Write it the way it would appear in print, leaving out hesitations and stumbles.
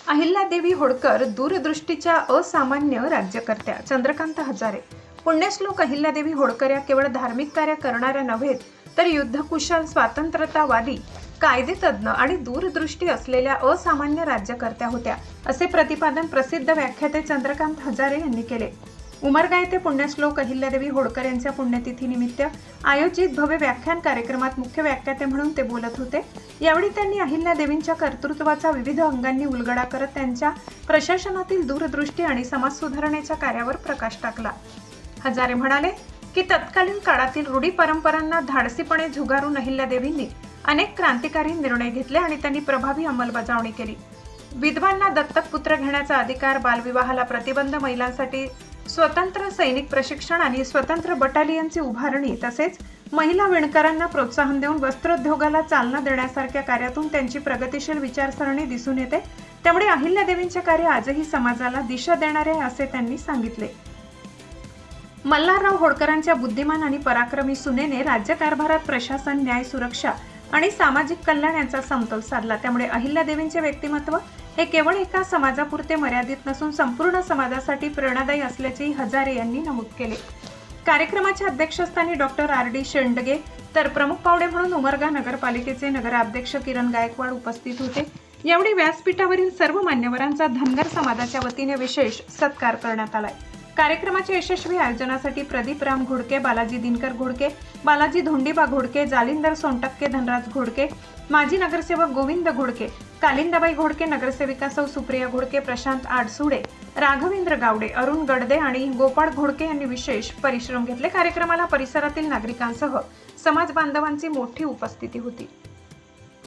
अहिल्यादेवी होळकर दूरदृष्टीच्या असामान्य राज्यकर्त्या. चंद्रकांत हजारे. पुण्यश्लोक अहिल्यादेवी होळकर या केवळ धार्मिक कार्य करणाऱ्या नव्हेत, तर युद्धकुशल, स्वातंत्र्यतावादी, कायदेतज्ञ आणि दूरदृष्टी असलेल्या असामान्य राज्यकर्त्या होत्या, असे प्रतिपादन प्रसिद्ध व्याख्याते चंद्रकांत हजारे यांनी केले. उमरगा येथे पुण्यश्लोक अहिल्यादेवी होळकर यांच्या पुण्यतिथीनिमित्त आयोजित भव्य व्याख्यान कार्यक्रमात मुख्य व्याख्याते म्हणून ते बोलत होते. यावेळी त्यांनी अहिल्यादेवींच्या कर्तृत्वाचा विविध अंगांनी उलगडा करत त्यांच्या प्रशासनातील दूरदृष्टी आणि समाज सुधारणेच्या कार्यावर प्रकाश टाकला. हजारे म्हणाले की तत्कालीन काळातील रूढी परंपरांना धाडसीपणे झुगारून अहिल्यादेवींनी अनेक क्रांतिकारी निर्णय घेतले आणि त्यांनी प्रभावी अंमलबजावणी केली. विधवांना दत्तक पुत्र घेण्याचा अधिकार, बालविवाहाला प्रतिबंध, महिलांसाठी स्वतंत्र सैनिक प्रशिक्षण आणि स्वतंत्र बटालियनची उभारणी, तसेच महिला विणकरांना प्रोत्साहन देऊन वस्त्रोद्योगाला चालना देण्यासारख्या कार्यातून त्यांची प्रगतिशील विचारसरणी दिसून येते. त्यामुळे अहिल्यादेवींचे कार्य आजही समाजाला दिशा देणारे आहे, असे त्यांनी सांगितले. मल्हारराव होळकरांच्या बुद्धिमान आणि पराक्रमी सुनेने राज्यकारभारात प्रशासन, न्याय, सुरक्षा आणि सामाजिक कल्याण यांचा समतोल साधला. त्यामुळे अहिल्यादेवींचे व्यक्तिमत्व हे केवळ एका समाजापुरते मर्यादित नसून संपूर्ण समाजासाठी प्रेरणादायी असल्याचेही हजारे यांनी नमूद केले. कार्यक्रमाच्या अध्यक्षस्थानी डॉक्टर R.D. शेंडगे तर प्रमुख पाहुणे म्हणून उमरगा नगरपालिकेचे नगराध्यक्ष किरण गायकवाड उपस्थित होते. यावेळी व्यासपीठावरील सर्व मान्यवरांचा धनगर समाजाच्या वतीने विशेष सत्कार करण्यात आलाय. कार्यक्रमाच्या यशस्वी आयोजनासाठी प्रदीप राम घोडके, बालाजी दिनकर घोडके, बालाजी धोंडीबा घोडके, जालिंदर सोनटक्के, धनराज घोडके, माजी नगरसेवक गोविंद घोडके, कालिंदाबाई घोडके, नगरसेविका सौ सुप्रिया घोडके, प्रशांत आडसुडे, राघवेंद्र गावडे, अरुण गडदे आणि गोपाळ घोडके यांनी विशेष परिश्रम घेतले. कार्यक्रमाला परिसरातील नागरिकांसह समाज बांधवांची मोठी उपस्थिती होती.